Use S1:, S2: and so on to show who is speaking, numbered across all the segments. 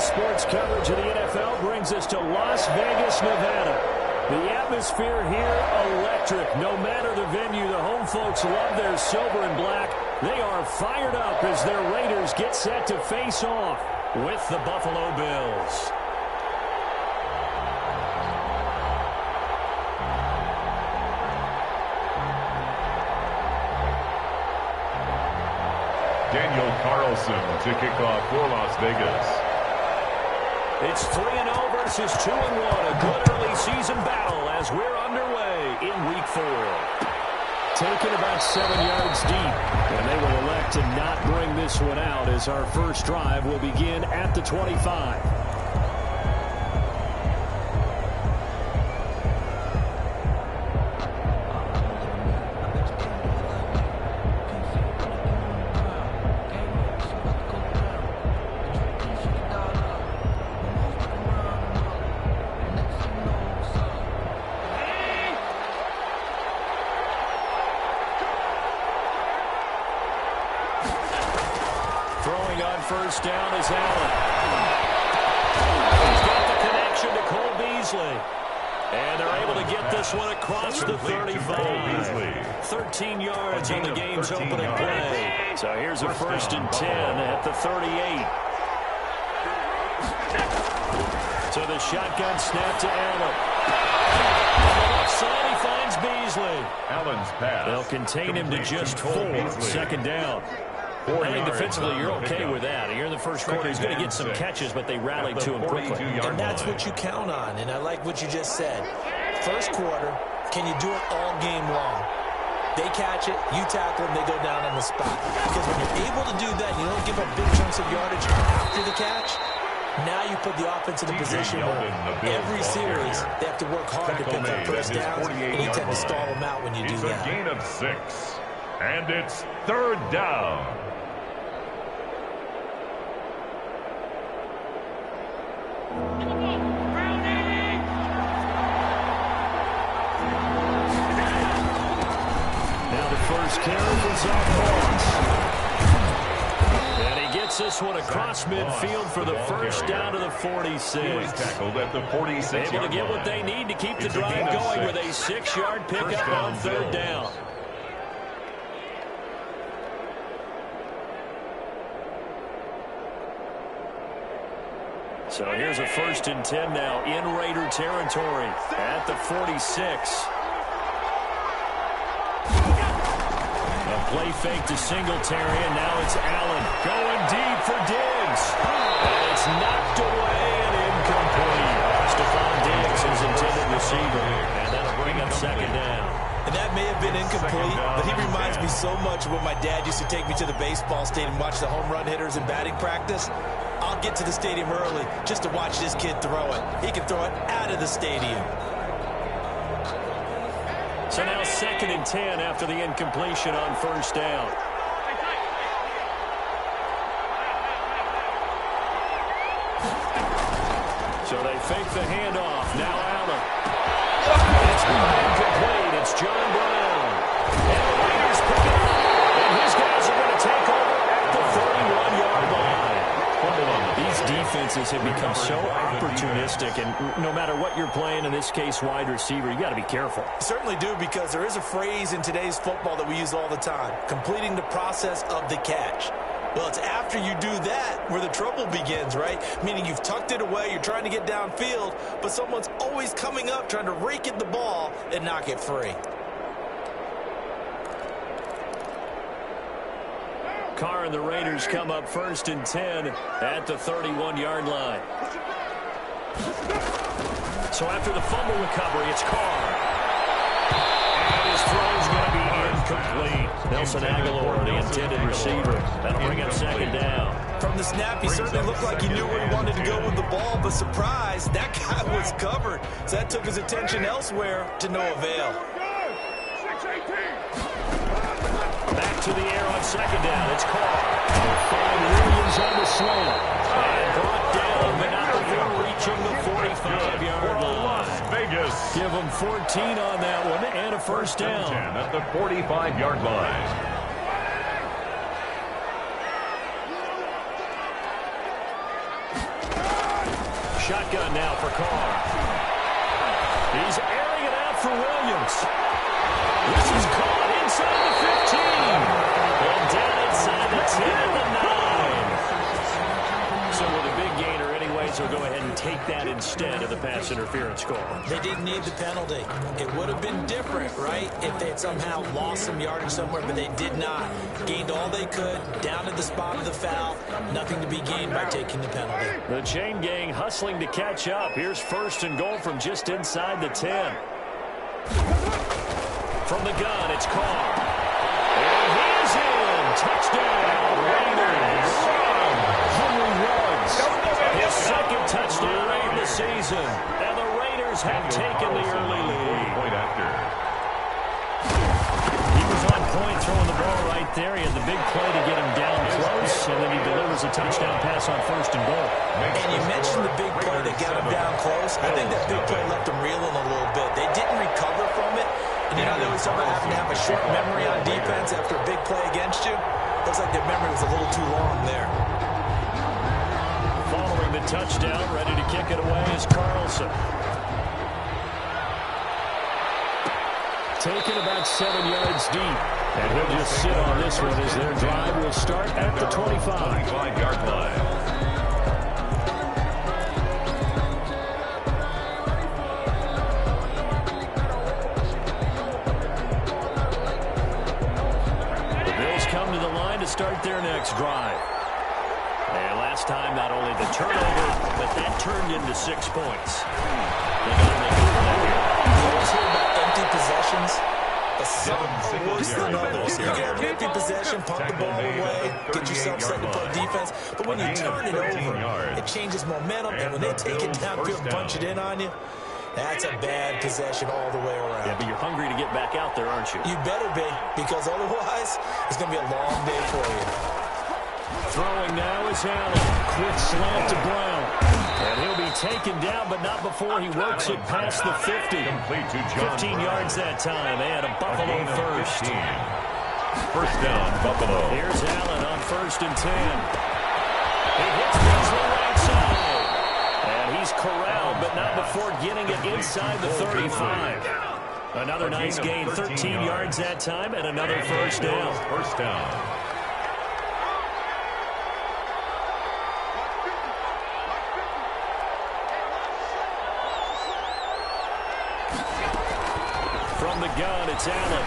S1: sports coverage of the NFL brings us to Las Vegas, Nevada. The atmosphere here, electric. No matter the venue, the home folks love their silver and black. They are fired up as their Raiders get set to face off with the Buffalo Bills.
S2: Daniel Carlson to kick off for Las Vegas.
S1: It's 3-0 versus 2-1. A good early season battle as we're underway in Week 4. Taken about 7 yards deep, and they will elect to not bring this one out as our first drive will begin at the 25. First down is Allen. He's got the connection to Cole Beasley. And they're able to get this one across the 35. 13 yards on the game's opening play. So here's a 1st and 10 at the 38. So the shotgun snap to Allen. On the left side, he finds Beasley.
S2: Allen's pass.
S1: They'll contain him to just 4. 2nd down. I think defensively, you're okay with that. Here in the first quarter, he's going to get some catches, but they rallied to him quickly.
S3: And that's what you count on, and I like what you just said. First quarter, can you do it all game long? They catch it, you tackle them, they go down on the spot. Because when you're able to do that, you don't give up big chunks of yardage after the catch. Now you put the offense in a position where every series they have to work hard to pick up first downs, and you tend to stall them out when you do that.
S2: It's a gain of 6, and it's 3rd down.
S1: First carry for Zach Moss. And he gets this one across midfield for the first down to the 46.
S2: He was tackled at the 46.
S1: Able to get what they need to keep the drive going with a 6-yard pickup on 3rd down. So here's a 1st and 10 now in Raider territory at the 46. Play fake to Singletary, and now it's Allen going deep for Diggs. And it's knocked away and incomplete. Stephon Diggs is intended receiver, and that'll bring up 2nd down.
S3: And that may have been incomplete, but he reminds me so much of when my dad used to take me to the baseball stadium and watch the home run hitters in batting practice. I'll get to the stadium early just to watch this kid throw it. He can throw it out of the stadium.
S1: So now 2nd and 10 after the incompletion on 1st down. So they fake the handoff. Now Allen. It's incomplete. It's John Brown. And the Raiders pick it up. And his guys are going to take over at the 31-yard line. These defenses have become so opportunistic, and no matter what you're playing, in this case wide receiver, you got to be careful.
S3: Certainly do, because there is a phrase in today's football that we use all the time: completing the process of the catch. Well, it's after you do that where the trouble begins, right? Meaning you've tucked it away, you're trying to get downfield, but someone's always coming up trying to rake at the ball and knock it free.
S1: Carr and the Raiders come up 1st and 10 at the 31-yard line. So after the fumble recovery, it's Carr. And his throw is going to be incomplete. Nelson Aguilar, the intended receiver. That'll bring up 2nd down.
S3: From the snap, he certainly looked like he knew where he wanted to go with the ball, but surprise, that guy was covered. So that took his attention elsewhere to no avail.
S1: Back to the air on 2nd down. It's Carr. Williams on the slant. And brought down, but not before reaching the 45-yard line.
S2: Las Vegas.
S1: Give them 14 on that one and a 1st down.
S2: 10 at the 45-yard line.
S1: shotgun now for Carr. He's airing it out for Williams. This is caught inside the 15. And down inside the 10 and the 9. So with a big gainer anyways, they'll go ahead and take that instead of the pass interference call.
S3: They didn't need the penalty. It would have been different, right, if they had somehow lost some yardage somewhere, but they did not. Gained all they could, down to the spot of the foul. Nothing to be gained by taking the penalty.
S1: The chain gang hustling to catch up. Here's first and goal from just inside the 10. From the gun, it's Carr. And he's in. Touchdown, Raiders. Henry Ruggs. His second touchdown of the season. And the Raiders have taken the early lead.
S2: Point after.
S1: He was on point throwing the ball right there. He had the big play to get him down close, and then he delivers a touchdown pass on first and goal.
S3: And you mentioned the big play that got him down close. I think that big play left him reeling a little bit. They didn't recover from it. And you know, they always talk about having to have a short memory on defense after a big play against you. Looks like their memory was a little too long there.
S1: Following the touchdown, ready to kick it away is Carlson. Taken about 7 yards deep. And he'll just sit on this one as their drive will start at the 25.
S2: 25-yard line.
S1: To start their next drive. And last time, not only the turnover, but that turned into 6 points. They got to make sure that here.
S3: You always hear about empty possessions, but some are worse than others. You get an empty possession, pump the ball away, get yourself set to play defense. But when you turn it over, it changes momentum, and when they take it downfield and punch it in on you, that's a bad possession all the way around.
S1: Yeah, but you're hungry to get back out there, aren't you?
S3: You better be, because otherwise, it's going to be a long day for you.
S1: Throwing now is Allen. Quick slant to Brown. And he'll be taken down, but not before he works it past the 50. 15 yards that time, and a Buffalo first.
S2: First down, Buffalo.
S1: Here's Allen on 1st and 10. He hits Beasley right side. And he's corralled, but not before getting it inside the 35. Another nice gain, 13 yards that time, and another first down.
S2: First down.
S1: From the gun, it's Allen.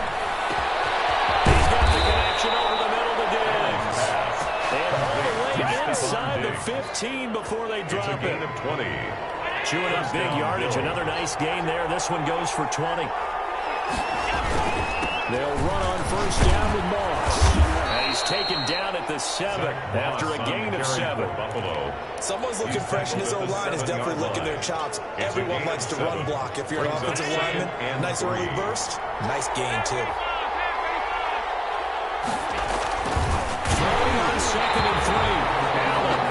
S1: He's got the connection over the middle to Diggs. And all the way inside the 15 before they drop it.
S2: Of 20.
S1: Chewing up big yardage. Another nice gain there. This one goes for 20. They'll run on first down with Moss. And he's taken down at the 7 after a gain of 7.
S2: Buffalo.
S3: Someone's looking fresh, and his O-line is definitely licking their chops. Everyone likes to run block. If you're an offensive lineman, nice early burst, nice gain, too.
S1: Throwing on 2nd and 3. Allen.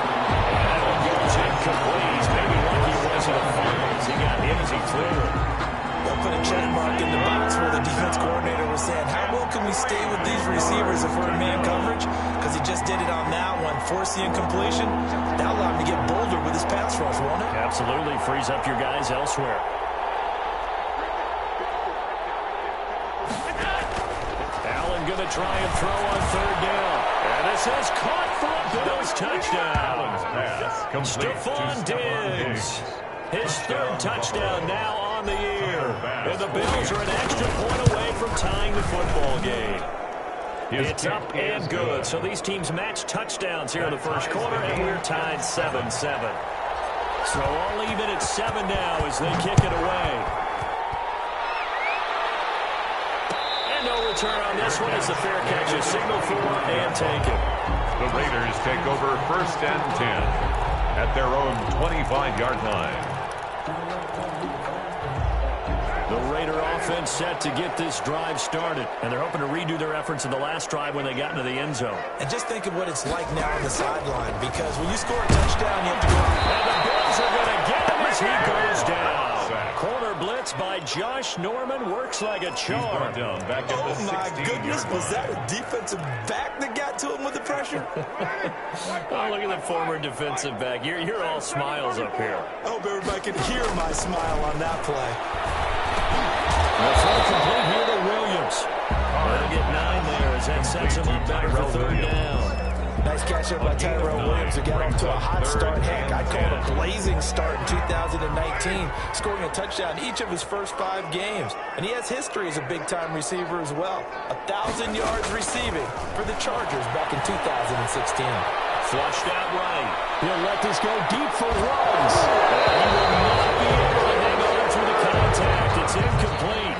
S1: That one goes incomplete. He's maybe lucky it wasn't a fumble. He got hit as he threw it.
S3: They'll put a check mark in the box where the defense coordinator was saying, how well can we stay with these receivers if we're in man coverage? Because he just did it on that one, force the incompletion. That'll allow him to get bolder with his pass rush, won't it?
S1: Absolutely. Frees up your guys elsewhere. Allen going to try and throw on 3rd down. And this is caught for a Bills touchdown. Stephon Diggs. His 3rd touchdown now on the year. And the Bills are an extra point away from tying the football game. It's up and good. So these teams match touchdowns here in the first quarter, and we're tied 7-7. So all even at 7 now as they kick it away. And no return on this one as the fair catch is signaled for and taken.
S2: The Raiders take over 1st and 10 at their own 25-yard line.
S1: The Raider offense set to get this drive started, and they're hoping to redo their efforts in the last drive when they got into the end zone.
S3: And just think of what it's like now on the sideline, because when you score a touchdown, you have to go.
S1: And the Bills are going to get him as he goes down. Corner blitz by Josh Norman works like a charm.
S2: Down back at the
S3: Oh, my goodness. Was that a defensive back that got to him with the pressure?
S1: Oh, look at the former defensive back. You're all smiles up here.
S3: I hope everybody can hear my smile on that play.
S1: The throw complete here to Williams. They'll get 9 there as that sets him up better for third down.
S3: Nice catch up by Tyrell Williams to get off to a hot start. Heck, I'd call it a blazing start in 2019, scoring a touchdown each of his first 5 games. And he has history as a big-time receiver as well. 1,000 yards receiving for the Chargers back in 2016.
S1: Flushed out right. He'll let this go deep for runs. He will not be able to hang on through the contact. It's incomplete.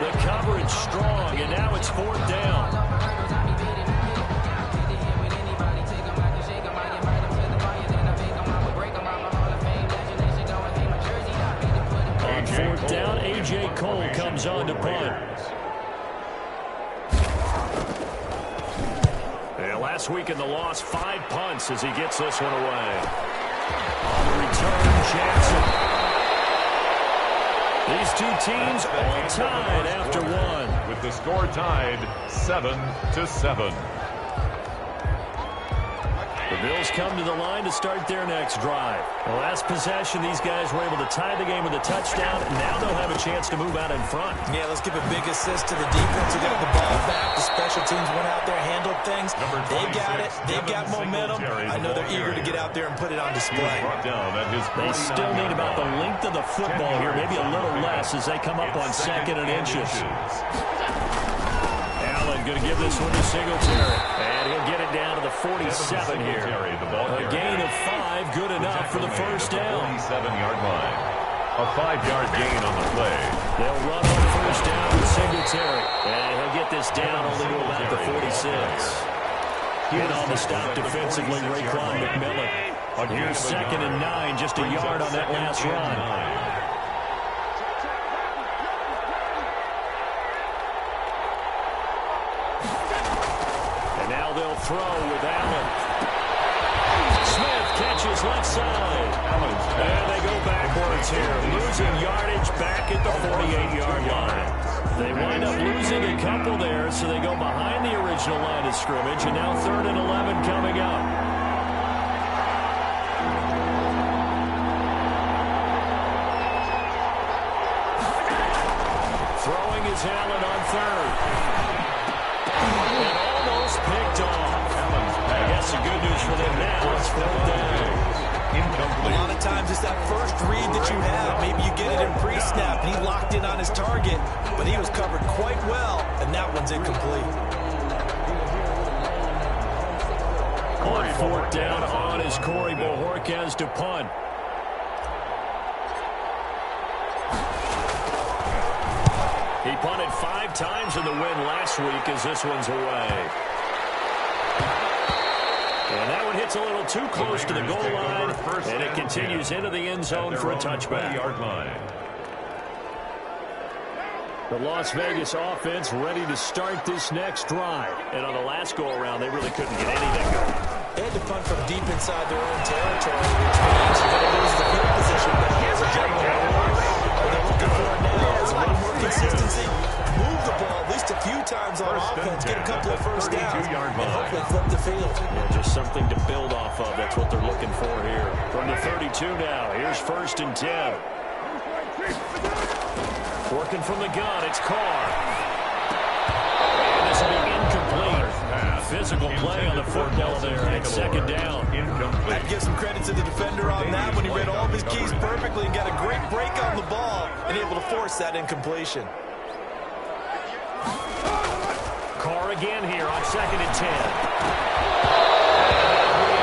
S1: The coverage strong, and now it's 4th down. On 4th down, A.J. Cole comes on to punt. Yeah, last week in the loss, 5 punts as he gets this one away. On the return, Jackson. These two teams all tied after 1.
S2: With the score tied 7-7.
S1: The Bills come to the line to start their next drive. The last possession, these guys were able to tie the game with a touchdown. Now they'll have a chance to move out in front. Yeah, let's give a big assist to the defense who got the ball back. The special teams went out there, handled things. They got it. They've got momentum. I know they're eager to get out there and put it on display. They still need about the length of the football here, maybe a little less as they come up on 2nd and inches. Allen going to give this one to Singletary. And he'll get it down to the 47 here. A gain of 5, good enough for the first down.
S2: 47-yard line. A 5-yard gain on the play.
S1: They'll run on first down with Singletary. And he'll get this down only to about the 46. And on the stop defensively, Raekwon McMillan. Here's 2nd and 9, just a yard on that last run. They'll throw with Allen. Smith catches left side. And they go backwards here. Losing yardage back at the 48-yard line. They wind up losing a couple there, so they go behind the original line of scrimmage. And now 3rd and 11 coming up. Throwing is Allen on 3rd. Picked off. I guess the good news for them now is 4th down. A lot of times it's that first read that you have. Maybe you get it in pre-snap, and he locked in on his target, but he was covered quite well, and that one's incomplete. On 4th down on is Corey Bojorquez to punt. He punted 5 times in the win last week as this one's away. And that one hits a little too close to the goal line, and it continues into the end zone for a touchback. The Las Vegas offense ready to start this next drive. And on the last go-around, they really couldn't get anything going. They had to punt from deep inside their own territory, which means they're going to lose the field position. But here's a general reward. What they're looking for now is a little more consistency. Move the ball at least a few times on offense, get a couple of first downs, and hopefully flip the field. Yeah, just something to build off of. That's what they're looking for here. From the 32 now, here's 1st and 10. Working from the gun, it's Carr. And this will be incomplete. Physical play on the football there, and it's 2nd down. I give some credit to the defender on that when he read all of his keys perfectly and got a great break on the ball and able to force that incompletion. Carr again here on 2nd and 10.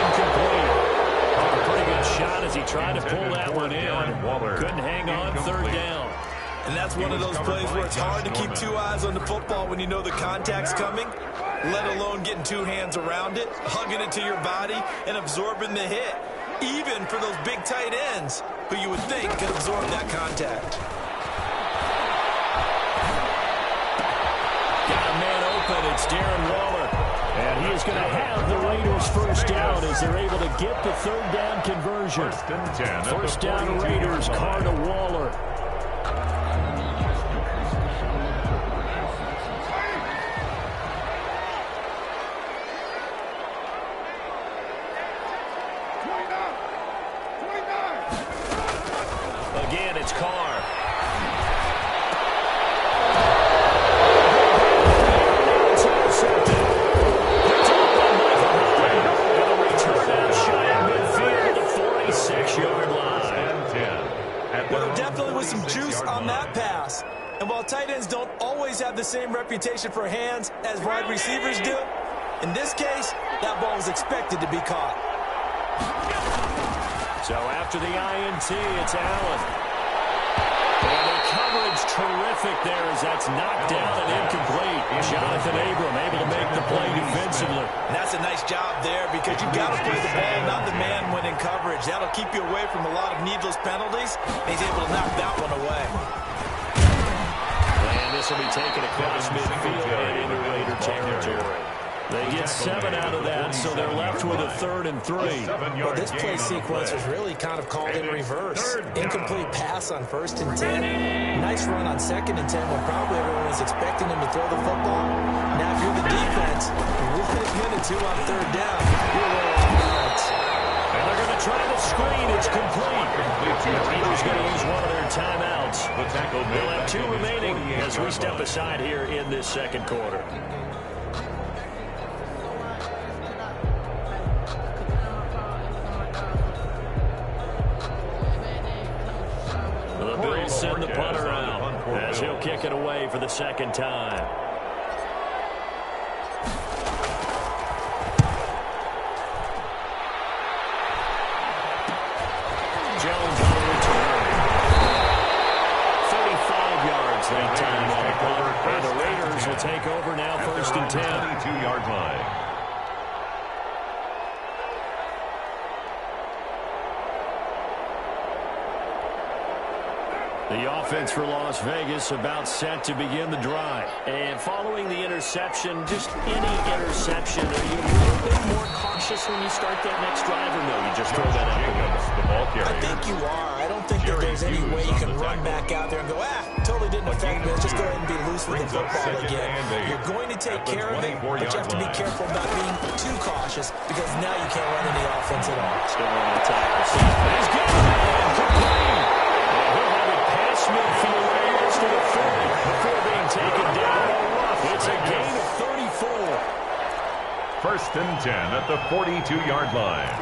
S1: Incomplete. Oh, a pretty good shot as he tried to pull that one in. Couldn't hang on, 3rd down. And that's one of those plays where it's hard to keep 2 eyes on the football when you know the contact's coming, let alone getting 2 hands around it, hugging it to your body, and absorbing the hit, even for those big tight ends who you would think could absorb that contact. Got a man open. It's Darren Waller. And he is going to have the Raiders first down as they're able to get the 3rd down conversion.
S2: 1st and 10.
S1: First down Raiders, Carr to Waller. again. It's Carr. It's intercepted. And a return out shy of midfield at the 46-yard line.
S3: Well, there definitely was some juice on that pass. And while tight ends don't always have the same reputation for hands as wide receivers do, in this case, that ball was expected to be caught.
S1: So after the INT, it's Allen. And the coverage terrific there as that's knocked down and incomplete. Jonathan Abram able to make the play defensively.
S3: And that's a nice job there because you've got to play the ball, not the man when in coverage. That'll keep you away from a lot of needless penalties. And he's able to knock that one away.
S1: And this will be taken across midfield and into Raider territory. They get 7 out of that, so they're left with a 3rd and 3.
S3: Well, this play sequence was really kind of called in reverse. Incomplete pass on 1st and 10. Nice run on 2nd and 10 when probably everyone was expecting him to throw the football. Now, if you're the defense, 1 minute 2 on 3rd down. You're a little off balance.
S1: And they're going to try the screen. It's complete. The Raiders going to use one of their timeouts. They'll have 2 remaining as we step aside here in this 2nd quarter. The Bills send the punter out as he'll kick it away for the 2nd time. Jones on the return. 35 yards that time on the punt. And the Raiders will take over now, 1st and 10.
S2: 22-yard line.
S1: The offense for Las Vegas about set to begin the drive. And following the interception, just any interception, are you a little bit more cautious when you start that next drive, or no, you just throw that out the ball carrier?
S3: I think you are. I don't think that there's any way you can run back out there and go, totally didn't affect me. Let's just go ahead and be loose with the football again. You're going to take care of it, but you have to be careful about being too cautious because now you can't run any offense at all.
S1: Still on the tackle. He's got it. Complete. Midfield Raiders to the 40 before being taken down. It's a gain of 34.
S2: 1st and 10 at the 42-yard line.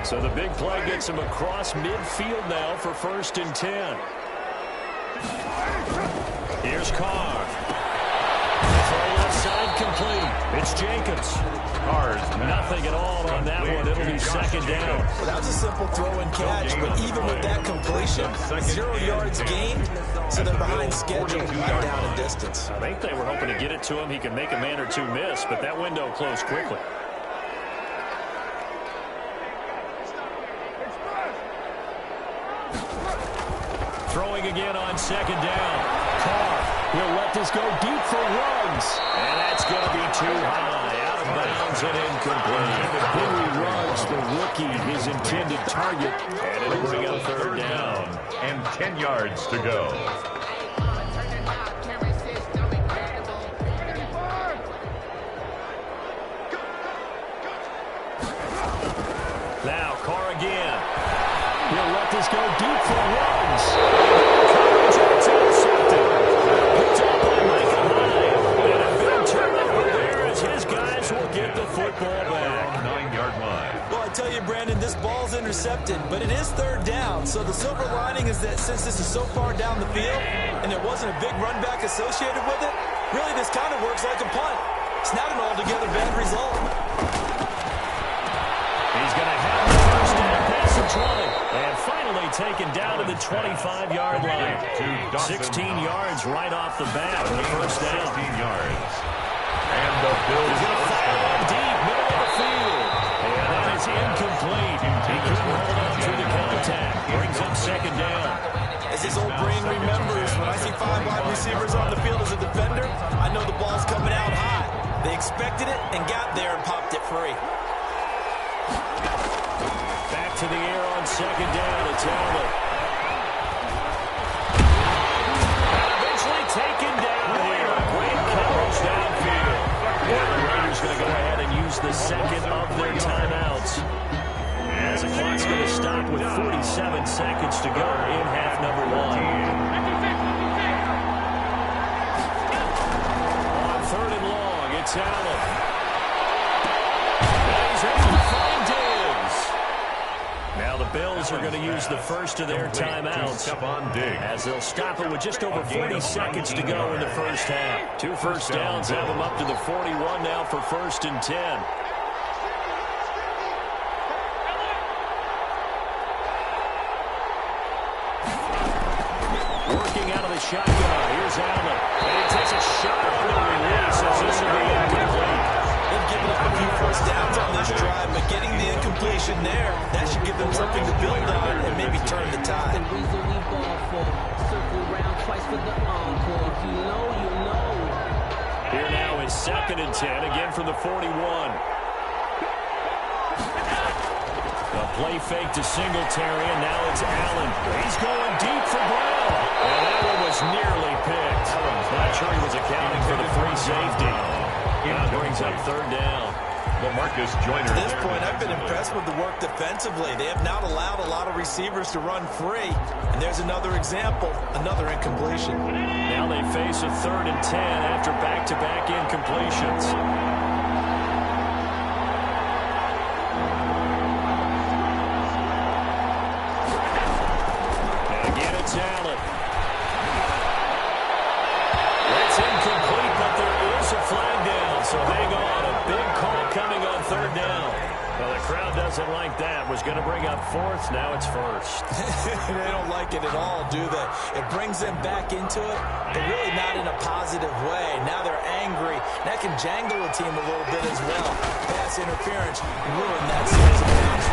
S1: So the big play gets him across midfield now for 1st and 10. Here's Carr. Throw left side complete. It's Jenkins.
S2: Carr's
S1: nothing at all on that one. It'll be 2nd down.
S3: Well, that was a simple throw and catch, but even with that completion, 0 yards gained, so they're behind schedule and down in distance.
S1: I think they were hoping to get it to him. He could make a man or 2 miss, but that window closed quickly. Throwing again on 2nd down. Carr will let this go deep for Ruggs. And that's going to be too high. Out of bounds and incomplete. Henry Ruggs, the rookie, his intended target. And it'll bring up 3rd down.
S2: And 10 yards to go.
S1: Now Carr again. He'll let this go deep for Ruggs. Coverage intercepted. Picked up by Micah Hyde. And a big turnover there as his guys will get the football back.
S2: 9-yard line.
S3: Well, I tell you, Brandon, this ball's intercepted, but it is 3rd down. So the silver lining is that since this is so far down the field and there wasn't a big run back associated with it, really this kind of works like a punt. It's not an altogether bad result.
S1: He's going to have the 1st down pass of 20. And finally taken down to the 25-yard line. 16 yards right off the bat for the 1st down.
S2: 16 yards. And the Bills
S1: going to fire one deep, middle of the field. And that is incomplete. He couldn't hold on through the contact. Brings up 2nd second down.
S3: As his old brain remembers, when I see 5 wide receivers on the field as a defender, I know the ball's coming out high. They expected it and got there and popped it free.
S1: Back to the air on second down. It's Allen. And eventually taken down here. Great coverage downfield. And the Raiders going to go ahead and use the second of their timeouts. As the clock's going to stop with 47 seconds to go in half number 1. On third and long, it's Allen. And he's able to find Diggs. Now the Bills are going to use the first of their timeouts as they'll stop it with just over 40 seconds to go in the first half. 2 first downs have them up to the 41 now for 1st and 10. Working out of the shotgun. Here's Allen. And he takes a shot on the release as this will be incomplete.
S3: They've given up a few first downs on this drive, but getting the incompletion there, that should give them something to build on and maybe turn the tide.
S1: Here now is 2nd and 10, again from the 41. The play fake to Singletary, and now it's Allen. He's going deep for Brown. And that one was nearly picked. Not sure he was accounting for the free safety. Now brings up 3rd down.
S2: Lamarcus Joyner.
S3: At this point, I've been impressed with the work defensively. They have not allowed a lot of receivers to run free. And there's another example, another incompletion.
S1: Now they face a 3rd and 10 after back-to-back incompletions. And again, it's Allen. That's incomplete, but there is a flag down, so hang on. A big call coming on 3rd down. Well, the crowd doesn't like that. Was going to bring up 4th. Now it's 1st.
S3: They don't like it at all, do they? It brings them back into it, but really not in a positive way. Now they're angry. That can jangle a team a little bit as well. Pass interference ruined that series of downs.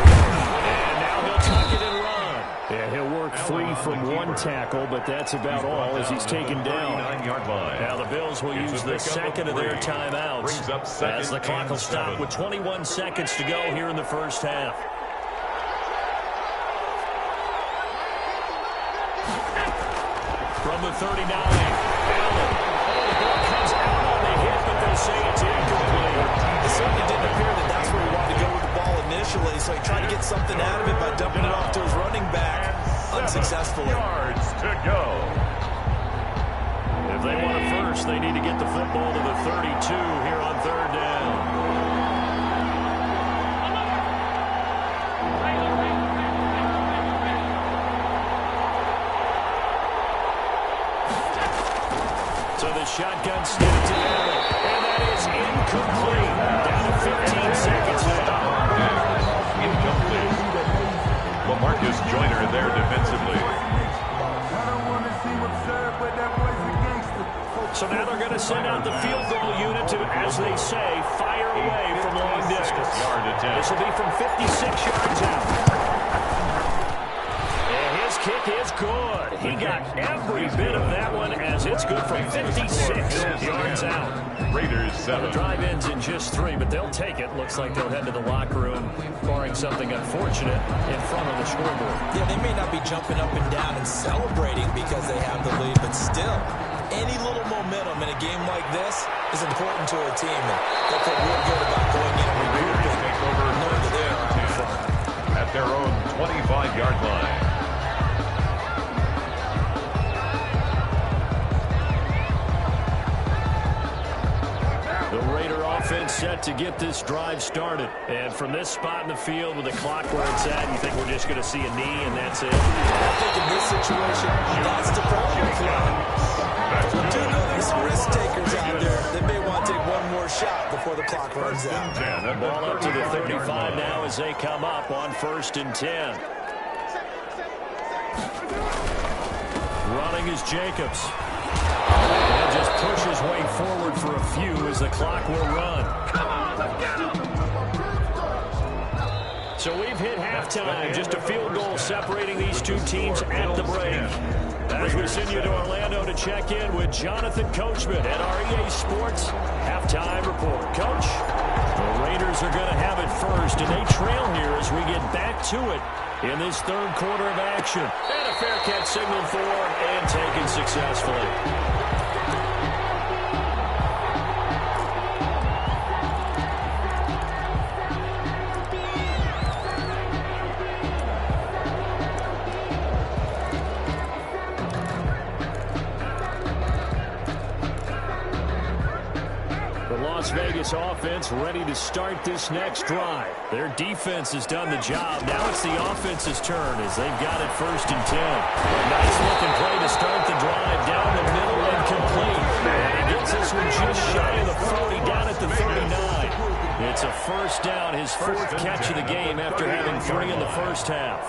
S1: And now he'll tuck it and run. Yeah, he'll work free from 1 tackle, but that's about all as he's taken down. Now the Bills will use the 2nd of their timeouts as the clock will stop with 21 seconds to go here in the first half. From the 39, Allen. Oh, the ball comes out on the hit, but they say it's incomplete.
S3: It certainly didn't appear that that's where he wanted to go with the ball initially, so he tried to get something out of it by dumping it off to his running back unsuccessfully.
S2: Yards to go.
S1: If they want it first, they need to get the football to the 32 here on 3rd down. So the shotgun snap to Allen, and that is incomplete. Down to 15 seconds now.
S2: Incomplete. Lamarcus Joyner there defensively.
S1: So now they're going to send out the field goal unit to, as they say, fire away from long distance. This will be from 56 yards out. And his kick is good. He got every bit of that one as it's good from 56 yards out.
S2: Raiders 7.
S1: The drive ends in just 3, but they'll take it. Looks like they'll head to the locker room, barring something unfortunate in front of the scoreboard.
S3: Yeah, they may not be jumping up and down and celebrating because they have the lead, but still, any little momentum in a game like this is important to a team. And they'll feel real good about going in and regrouping, knowing that they are in front.
S2: At their own 25-yard line.
S1: The Raider offense set to get this drive started. And from this spot in the field with the clock where it's at, you think we're just going to see a knee and that's it?
S3: I think in this situation, that's the problem play. We do know there's some risk takers out there that may want to take one more shot before the clock runs out.
S1: Ball up to the 35 now as they come up on 1st and 10. Running is Jacobs. And just push his way forward for a few as the clock will run. So we've hit halftime. Just a field goal separating these two teams at the break. As we send you to Orlando to check in with Jonathan Coachman at our EA Sports Halftime Report. Coach, the Raiders are going to have it first, and they trail here as we get back to it in this third quarter of action. And a fair catch signaled for and taken successfully. Las Vegas offense ready to start this next drive. Their defense has done the job. Now it's the offense's turn as they've got it 1st and 10. A nice looking play to start the drive down the middle and complete. And he gets this one just shy of the 40 down at the 39. It's a first down, his 4th catch of the game after having 3 in the first half.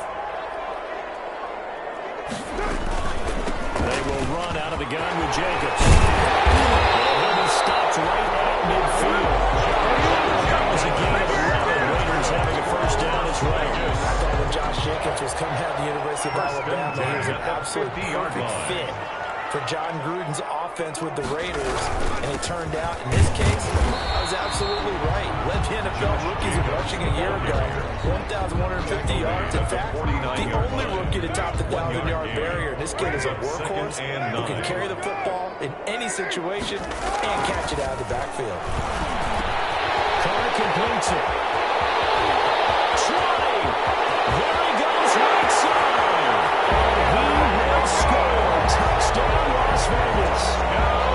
S1: They will run out of the gun with Jacobs. And he'll be stopped right at midfield. That was a gain of 11. Raiders having a first down as well.
S3: I thought when Josh Jacobs was coming out of the University of Alabama, he was an absolute perfect fit for John Gruden's offense with the Raiders. And it turned out, in this case, I was absolutely right. Led the NFL rookies in rushing a year ago. 1,150 yards. In fact, the only rookie to top the 1,000-yard barrier. This kid is a workhorse who can carry the football in any situation and catch it out of the backfield.
S1: Carr completes it. Try. There he goes right side. He will score. Touchdown, Las Vegas.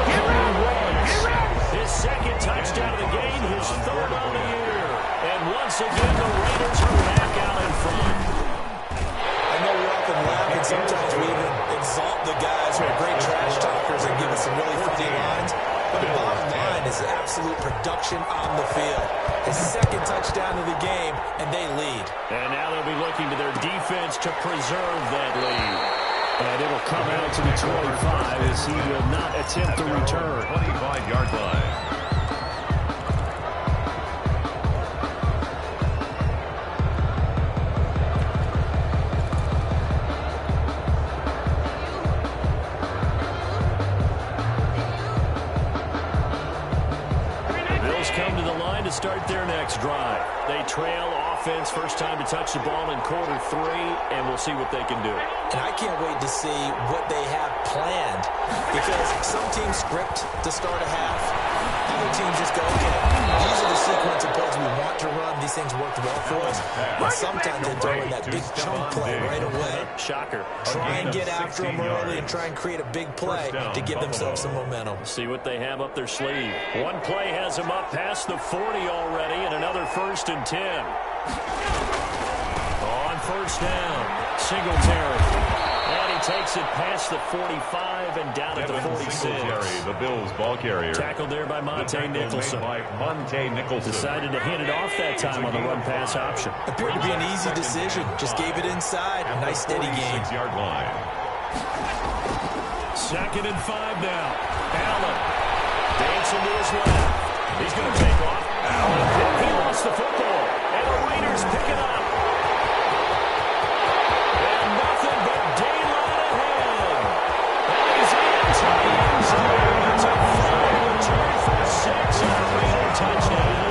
S1: He runs. His 2nd touchdown of the game, his 3rd on the year. And once again, the Raiders are back out in front.
S3: I know we often laugh, and sometimes we even exalt the guys who are great trash talkers and give us some really funny lines. But the bottom line is absolute production on the field. His 2nd touchdown of the game, and they lead.
S1: And now they'll be looking to their defense to preserve that lead. And it'll come out to the 25 as he will not attempt to return.
S2: 25-yard line.
S1: Start their next drive. They trail offense, first time to touch the ball in quarter 3, and we'll see what they can do.
S3: And I can't wait to see what they have planned, because some teams script to start a half. Other teams just go, okay, these are the sequence of plays we want to run. These things worked well for us. And sometimes they throw in that big chunk play right away.
S1: Shocker.
S3: Try and get after them early and try and create a big play to give themselves some momentum.
S1: See what they have up their sleeve. One play has them up past the 40 already, and another 1st and 10. On 1st down, Singletary. And he takes it past the 45 and down at the 46.
S2: The Bills ball carrier.
S1: Tackled there by Monte Nicholson. Decided to hand it off that time on the run-pass option.
S3: Appeared to be an easy decision. Just gave it inside. A nice steady game.
S2: 6-yard line.
S1: 2nd and 5 now. Allen dancing to his left. He's going to take off. Allen, he lost the football. And the Raiders pick it up. And nothing but daylight ahead. And he's in to the end zone. It's a fine return for 6 and a Raider touchdown.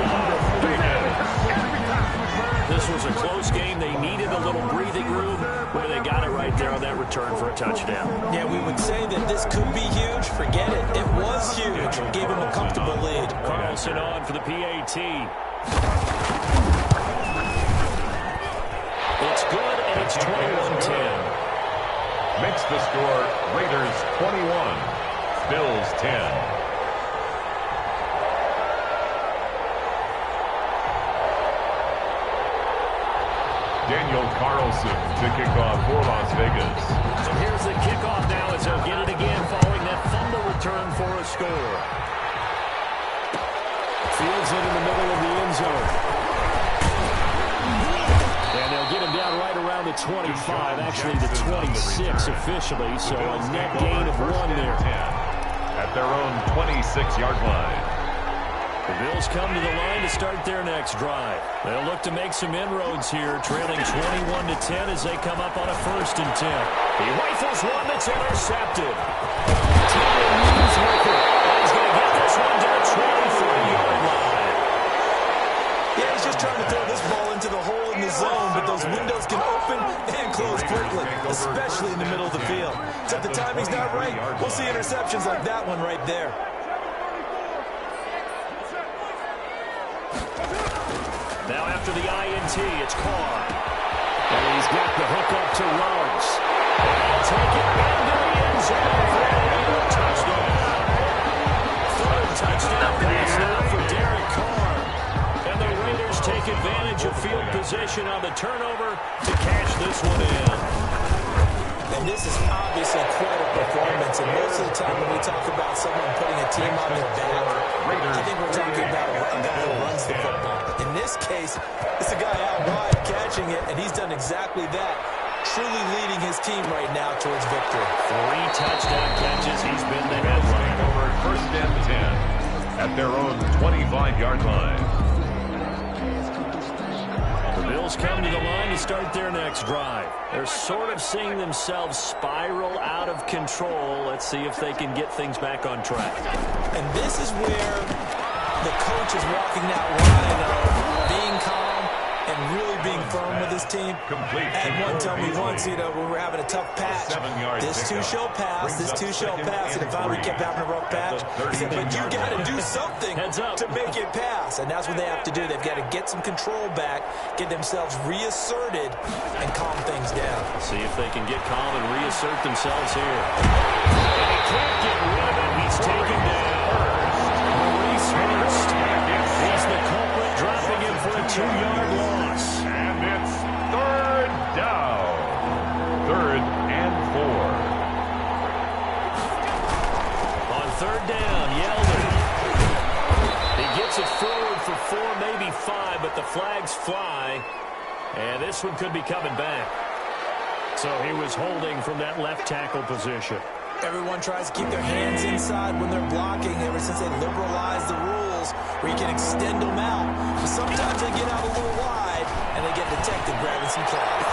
S1: This was a close game. They needed a little breathing room where they got it right there on that return for a touchdown.
S3: Yeah, we would say that this could be huge. Forget it. It was huge. Gave him a comfortable lead.
S1: Carlson on for the PAT. It's good, and it's 21-10.
S2: Makes the score Raiders 21, Bills 10. Daniel Carlson to kick off for Las Vegas.
S1: So here's the kickoff now as they'll get it again following that fumble return for a score. Fields it in the middle of the end zone. And they'll get him down right around the 25, actually the 26 officially, so a net gain of 1 there.
S2: At their own 26-yard line.
S1: The Bills come to the line to start their next drive. They'll look to make some inroads here, trailing 21-10 as they come up on a 1st and 10. He rifles one that's intercepted. Taylor moves with it. He's going to get this one to the 23-yard line.
S3: Yeah, he's just trying to throw this ball into the hole in the zone, but those windows can open and close quickly, especially in the middle of the field. So if the timing's not right, we'll see interceptions like that one right there.
S1: Now after the INT, it's Carr. And he's got the hook up to Ruggs. And he'll take it into the end zone for a touchdown. 3rd touchdown pass now for Derek Carr. And the Raiders take advantage of field position on the turnover to cash this one in.
S3: And this is obviously quite a performance. And most of the time when we talk about someone putting a team on their back, I think we're talking about a guy who runs the football. In this case, it's a guy out wide catching it, and he's done exactly that, truly leading his team right now towards victory.
S1: 3 touchdown catches. He's been the headline.
S2: Over 1st and 10 at their own 25-yard line.
S1: The Bills come to the line to start their next drive. They're sort of seeing themselves spiral out of control. Let's see if they can get things back on track.
S3: And this is where the coach is walking that line of being calm and really being firm with his team. Had one tell me once, when we were having a tough patch, this too shall pass, this too shall pass. And if we kept having a rough patch, he said, but you got to do something to make it pass. And that's what they have to do. They've got to get some control back, get themselves reasserted, and calm things down.
S1: See if they can get calm and reassert themselves here. And he can't get rid of it. He's taken down. Maurice Hurst. He's the culprit, dropping him for a 2-yard loss.
S2: And it's 3rd down. 3rd and 4.
S1: On 3rd down, Yeldon. He gets it forward for 4, maybe 5, but the flags fly. And this one could be coming back. So he was holding from that left tackle position.
S3: Everyone tries to keep their hands inside when they're blocking ever since they liberalized the rules where you can extend them out. But sometimes they get out a little wide and they get detected grabbing some cloth.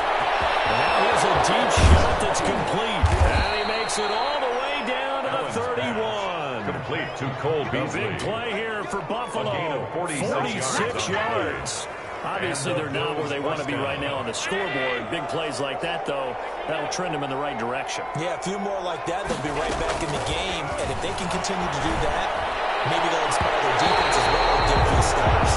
S1: And now here's a deep shot that's complete. And he makes it all the way down to the 31.
S2: Complete to Cole Beasley.
S1: A big play here for Buffalo. 46 yards. Obviously, they're not where they want to be right now on the scoreboard. Big plays like that, though, that'll trend them in the right direction.
S3: Yeah, a few more like that, they'll be right back in the game. And if they can continue to do that, maybe they'll inspire their defense as well and get a few stops.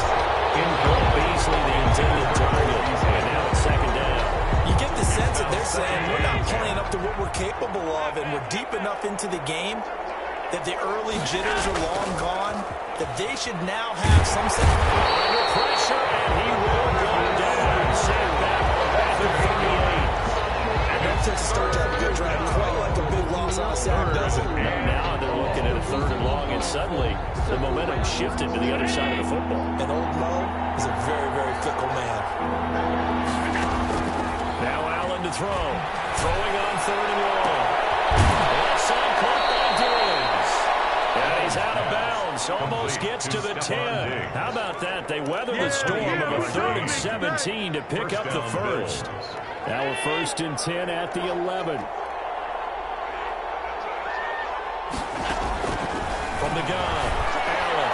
S1: In Cole Beasley, the intended target. And now it's 2nd down.
S3: You get the sense that they're saying we're not playing up to what we're capable of, and we're deep enough into the game that the early jitters are long gone, that they should now have some sense
S1: under pressure, and he will go down. Set back at the 38.
S3: And that takes a start to have a good drive, quite like a big loss on a sack, does it?
S1: And now they're looking at a 3rd and long, and suddenly the momentum shifted to the other side of the football.
S3: And old Mo is a very, very fickle man.
S1: Now Allen to throw. Throwing on 3rd and long. Left side caught by Diggs. And he's out of bounds. Almost gets to the 10. How about that? They weather the storm of a 3rd and 17 to pick up the first. Now a 1st and 10 at the 11. From the gun, Allen.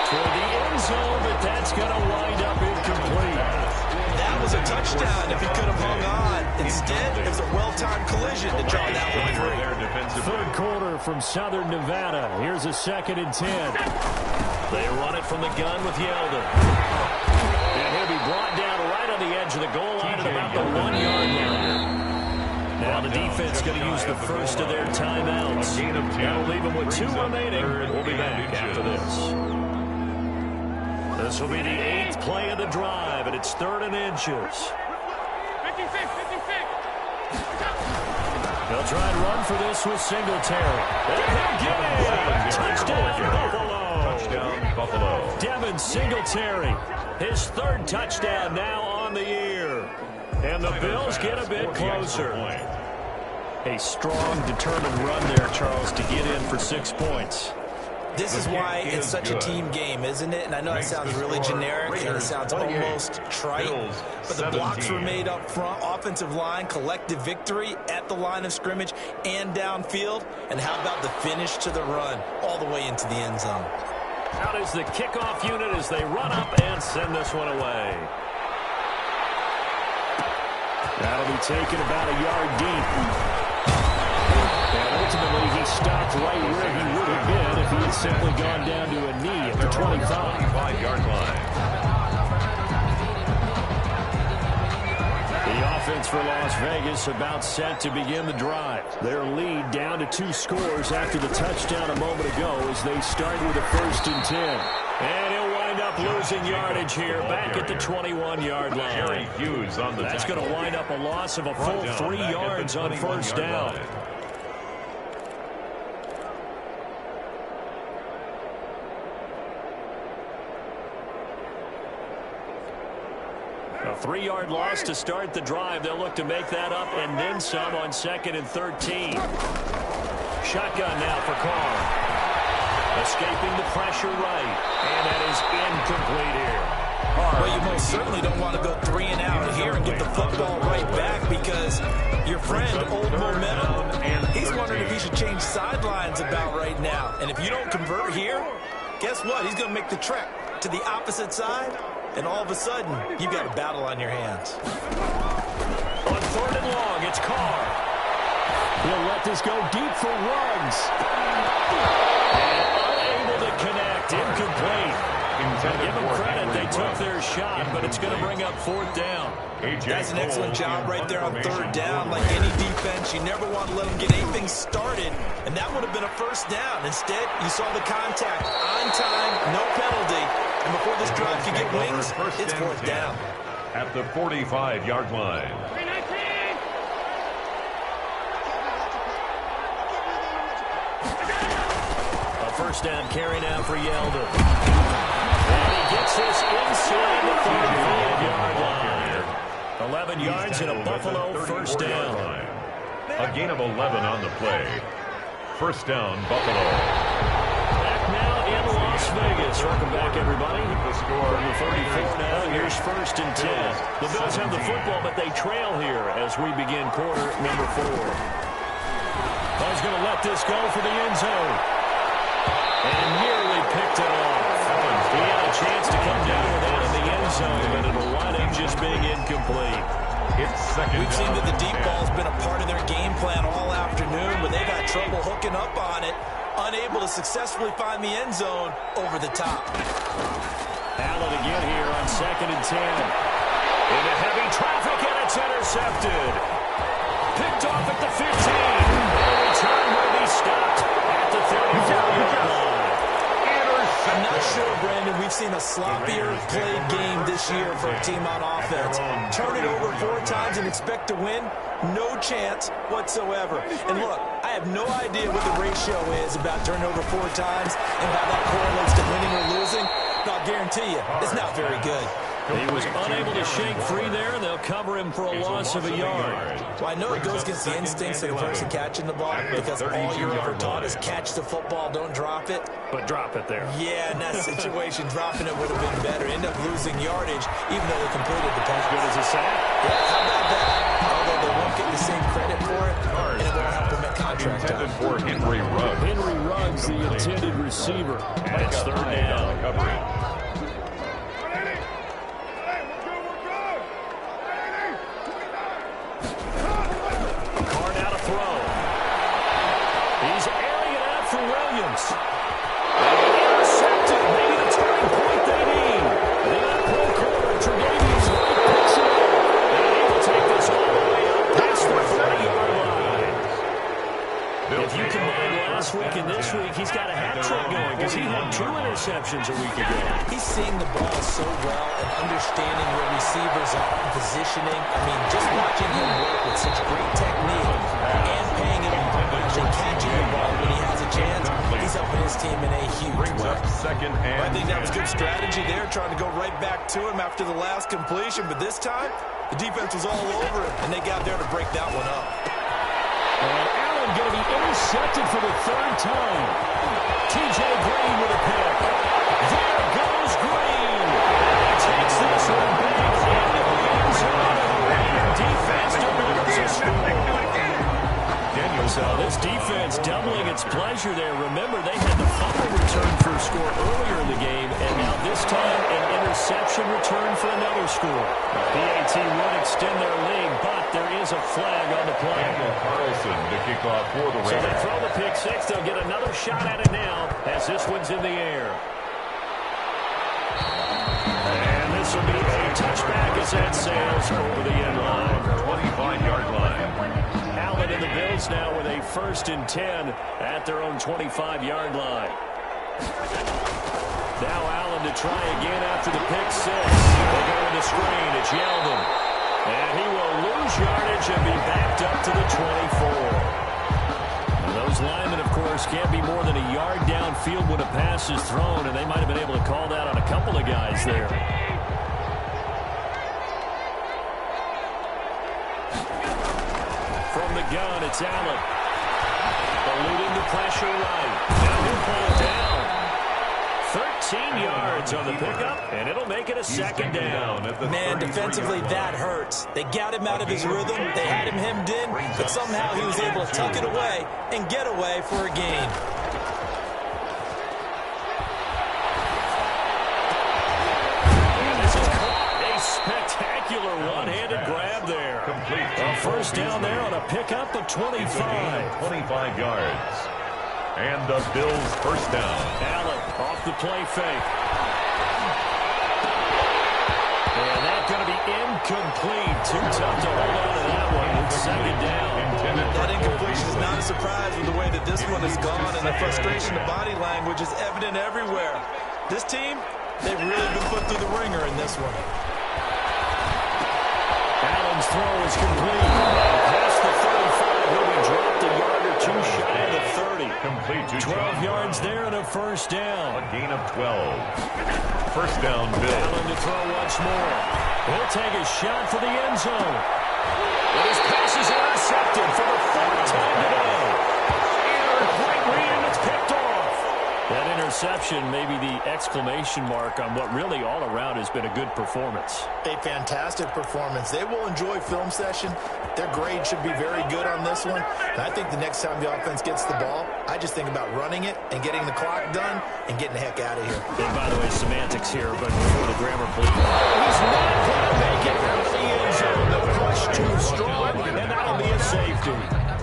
S1: Toward the end zone, but that's going to wind up incomplete.
S3: That was a touchdown if he could have hung on. Instead, it was a well-timed collision to draw that one free.
S1: 3rd quarter from Southern Nevada. Here's a 2nd and 10. They run it from the gun with Yeldon. And he'll be brought down right on the edge of the goal line at about the 1-yard line. Now the defense going to use the first of their timeouts. That'll leave them with 2 remaining. We'll be back after this. This will be the 8th play of the drive, and it's 3rd and inches. They'll try and run for this with Singletary. And he'll get it! Touchdown, Buffalo!
S2: Touchdown, Buffalo.
S1: Devin Singletary, his 3rd touchdown now on the year. And the Bills get a bit closer. A strong, determined run there, Charles, to get in for 6 points.
S3: This is why it's such a team game, isn't it? And I know it sounds really generic and it sounds almost trite, but the blocks were made up front, offensive line, collective victory at the line of scrimmage and downfield. And how about the finish to the run all the way into the end zone?
S1: Out is the kickoff unit as they run up and send this one away. That'll be taken about a yard deep. And ultimately, he stopped right where he would have been if he had simply gone down to a knee at the 25-yard line. The offense for Las Vegas about set to begin the drive. Their lead down to 2 scores after the touchdown a moment ago as they start with a 1st and 10. And he'll wind up losing yardage here back at the 21-yard line. That's going to wind up a loss of a full 3 yards on 1st down. A 3-yard loss to start the drive. They'll look to make that up and then some on 2nd and 13. Shotgun now for Carr. Escaping the pressure right. And that is incomplete here.
S3: Well, you most certainly don't want to go 3 and out here and get the football right back because your friend, Old Momentum, he's wondering if he should change sidelines about right now. And if you don't convert here, guess what? He's going to make the trek to the opposite side. And all of a sudden, you've got a battle on your hands.
S1: On 3rd and long, it's Carr. He'll let this go deep for Ruggs. And unable to connect, incomplete. Give them credit, they took their shot, but it's going to bring up 4th down.
S3: That's an excellent job right there on 3rd down. Like any defense, you never want to let them get anything started, and that would have been a 1st down. Instead, you saw the contact on time, no penalty. And before this drive can get wings, it's 4th down.
S2: At the 45-yard line.
S1: A 1st down carry now for Yeldon. And he gets this inside the 35-yard line. 11 yards and a Buffalo 1st down.
S2: A gain of 11 on the play. 1st down, Buffalo.
S1: Las Vegas. Welcome back, everybody. From the 34 now, here's 1st and 10. The Bills have the football, but they trail here as we begin quarter number 4. Ball's going to let this go for the end zone. And nearly picked it off. He had a chance to come down with that in the end zone, but it'll wind up just being incomplete.
S3: We've seen that the deep ball's been a part of their game plan all afternoon, but they've had trouble hooking up on it. Unable to successfully find the end zone over the top.
S1: Allen again here on 2nd and 10. Into heavy traffic, and it's intercepted. Picked off at the 15. And return will be stopped at the 34-yard line.
S3: I'm not sure, Brandon, we've seen a sloppier played game this year for a team on offense. Turn it over 4 times and expect to win? No chance whatsoever. And look, I have no idea what the ratio is about turning over 4 times and how that correlates to winning or losing. But I'll guarantee you, it's not very good.
S1: He was unable to shake free there, and they'll cover him for a loss of a yard.
S3: Well, I know it goes against the instincts of the person catching the ball because all you're ever taught is catch the football, don't drop it.
S1: But drop it there.
S3: Yeah, in that situation, dropping it would have been better. End up losing yardage, even though they completed the pass.
S1: Good as a sack.
S3: Yeah, how about that? Although they won't get the same credit for it, and it won't help them at contract time.
S2: For Henry Ruggs.
S1: Henry Ruggs, the intended receiver. It's 3rd down. Williams. Intercepted. Maybe the turning point they need. The up-pro corner, Tre'Davious White picks it up. And he will take this all the way up past the 40-yard line. If you combine last week and this week, he's got a hat trick going because he had 2 interceptions a week ago.
S3: He's seeing the ball so well and understanding where receivers are and positioning. I mean, just watching him work with such great technique and paying it off by actually catching the ball when he has a chance, he's helping his team in a huge way. I think that was good strategy there, trying to go right back to him after the last completion. But this time, the defense was all over him, and they got there to break that one up.
S1: And Allen going to be intercepted for the 3rd time. T.J. Green with a pick. There goes Green. He takes this one back into the end zone. Defense delivers a score. So this defense doubling its pleasure there. Remember, they had the fumble return for a score earlier in the game, and now this time an interception return for another score. PAT would extend their lead, but there is a flag on the play.
S2: Carlson to kick off for the Raiders.
S1: So they throw the pick six. They'll get another shot at it now as this one's in the air. And this will be a touchback as that sails over the end line.
S2: 25-yard line.
S1: Allen and the Bills now with a 1st and 10 at their own 25-yard line. Now Allen to try again after the pick six. They go with the screen. It's Yeldon. And he will lose yardage and be backed up to the 24. And those linemen, of course, can't be more than a yard downfield when a pass is thrown, and they might have been able to call that on a couple of guys there. From the gun, it's Allen. Eluding the pressure right. Now he'll pull it down. 13 yards on the pickup, and it'll make it a 2nd down.
S3: Man, defensively, that hurts. They got him out of his rhythm. They had him hemmed in, but somehow he was able to tuck it away and get away for a gain.
S1: And this is caught. A spectacular one-handed grab there. A 1st down there on a pickup of 25.
S2: 25 yards. And the Bills' 1st down.
S1: Allen off the play fake. And that's going to be incomplete. Too tough to hold on to that one. It's 2nd down.
S3: That incompletion is not a surprise with the way that this one has gone, and the frustration, the body language is evident everywhere. This team, they've really been put through the ringer in this one.
S1: Allen's throw is complete. Past the 35, he'll be dropped a yard or two shy of the 30.
S2: Complete to
S1: 12 yards there and a 1st down.
S2: A gain of 12. 1st down, Bills.
S1: Allen to throw once more. He'll take a shot for the end zone. And his pass is intercepted for the 3rd time today. And a great read, and it's picked off. That interception may be the exclamation mark on what really all around has been a good performance.
S4: A fantastic performance. They will enjoy film session. Their grade should be very good on this one. And I think the next time the offense gets the ball, I just think about running it and getting the clock done and getting the heck out of here.
S1: And by the way, semantics here, but before the grammar, please. He's not going to make it out of the end zone. The push too strong, and that'll be a safety.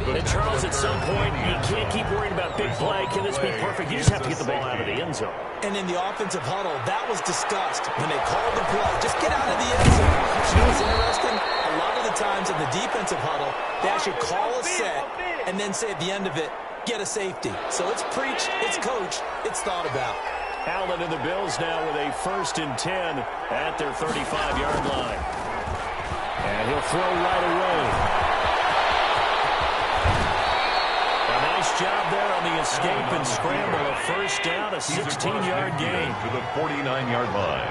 S1: And Charles, at some point, you can't keep worrying about big play. Can this be perfect? You just have to get the ball out of the end zone.
S3: And in the offensive huddle, that was discussed when they called the play. Just get out of the end zone. You know what's interesting? A lot of the times in the defensive huddle, they actually call a set and then say at the end of it, get a safety. So it's preached, it's coached, it's thought about.
S1: Allen and the Bills now with a 1st and 10 at their 35-yard line. And he'll throw right away. Nice job there on the escape and scramble. A 1st down, a 16-yard gain.
S2: To the 49-yard line.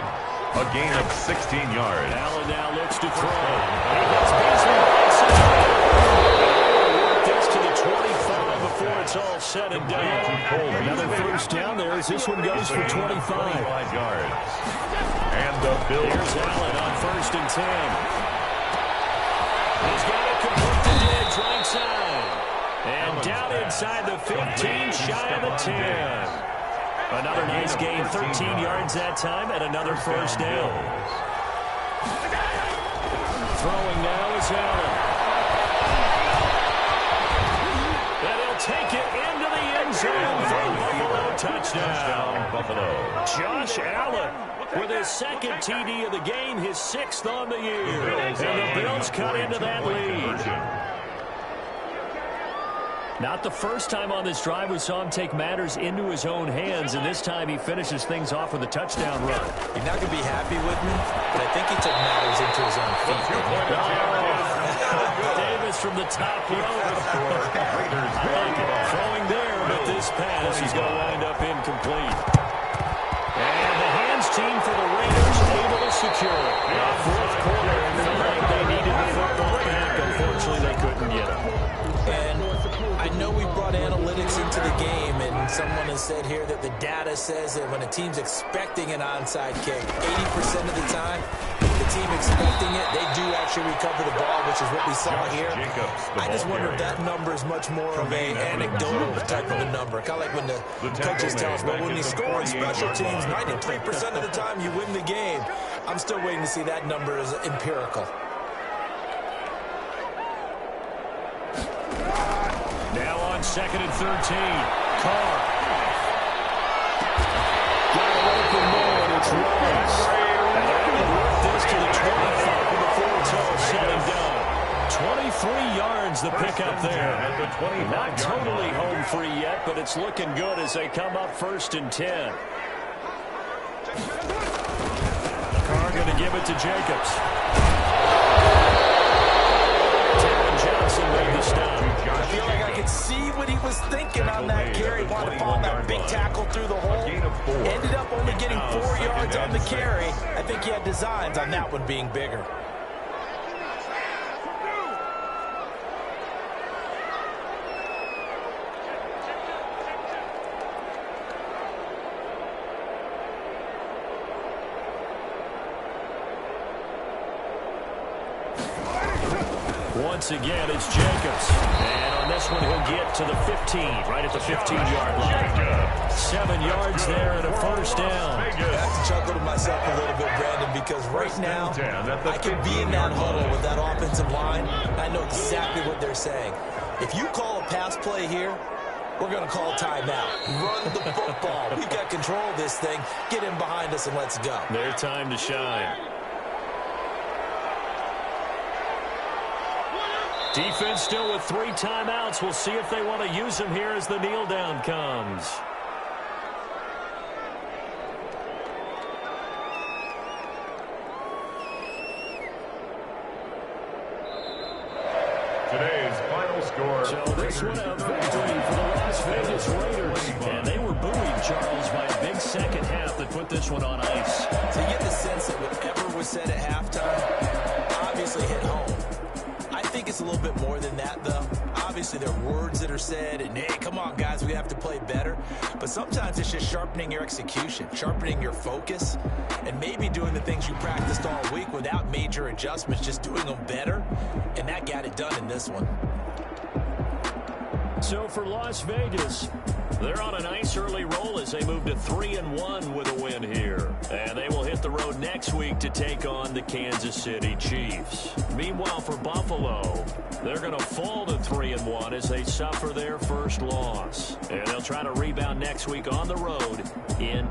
S2: A gain of 16 yards.
S1: Allen now looks to throw. He gets Beasley back. Work this to the 25 before it's all said and done. Another 1st down there as this one goes for 25.
S2: 25 yards. And the Bills.
S1: Here's Allen on 1st and 10. He's got it complete to Diggs right side. And down inside the 15, shy of the 10. Another nice gain, 13 yards that time, and another 1st down. Throwing now is Allen. And he'll take it into the end zone for a Buffalo touchdown.
S2: Buffalo.
S1: Josh Allen with his 2nd TD of the game, his 6th on the year. And the Bills cut into that lead. Not the first time on this drive we saw him take matters into his own hands, and this time he finishes things off with a touchdown run.
S3: You're not going to be happy with me, but I think he took matters into his own feet.
S1: Davis from the top row. I like it. Throwing there, but this pass is going to wind up incomplete. And the hands team for the Raiders able to secure it. Fourth quarter, felt like they needed the football back. Unfortunately, they couldn't get it.
S3: And I know we brought brought analytics into the game, and someone has said here that the data says that when a team's expecting an onside kick, 80% of the time, the team expecting it, they do actually recover the ball, which is what we saw here. I just wonder if that number is much more of an anecdotal type of a number. Kind of like when the coaches tell us, but when you score on special teams, 93% of the time you win the game. I'm still waiting to see that number as empirical.
S1: Now on 2nd and 13. Carr. Got away from there, and it's Rose. And they're able to work this to the 25 before it's all said and done. 23 yards the pickup there. Not totally home free yet, but it's looking good as they come up 1st and 10. Carr going to give it to Jacobs. Johnson made the stop.
S3: I feel like I could see what he was thinking on that carry. Wanted to follow that big tackle through the hole. Ended up only getting 4 yards on the carry. I think he had designs on that one being bigger.
S1: Once again, it's Jacobs. And on this one, he'll get to the 15, right at the 15-yard line. 7 yards there and a first down.
S3: I have to chuckle to myself a little bit, Brandon, because right now, I could be in that huddle with that offensive line. I know exactly what they're saying. If you call a pass play here, we're going to call timeout. Run the football. We've got control of this thing. Get in behind us and let's go.
S1: Their time to shine. Defense still with 3 timeouts. We'll see if they want to use them here as the kneel down comes.
S2: Today's final score.
S1: So this one a victory for the Las Vegas Raiders. And they were buoyed, Charles, by a big second half that put this one on ice.
S3: So you get the sense that whatever was said at halftime obviously hit home. I think it's a little bit more than that, though. Obviously, there are words that are said, and, hey, come on, guys, we have to play better. But sometimes it's just sharpening your execution, sharpening your focus, and maybe doing the things you practiced all week without major adjustments, just doing them better, and that got it done in this one.
S1: So for Las Vegas, they're on a nice early roll as they move to 3-1 with a win here. And they will hit the road next week to take on the Kansas City Chiefs. Meanwhile, for Buffalo, they're going to fall to 3-1 as they suffer their first loss. And they'll try to rebound next week on the road in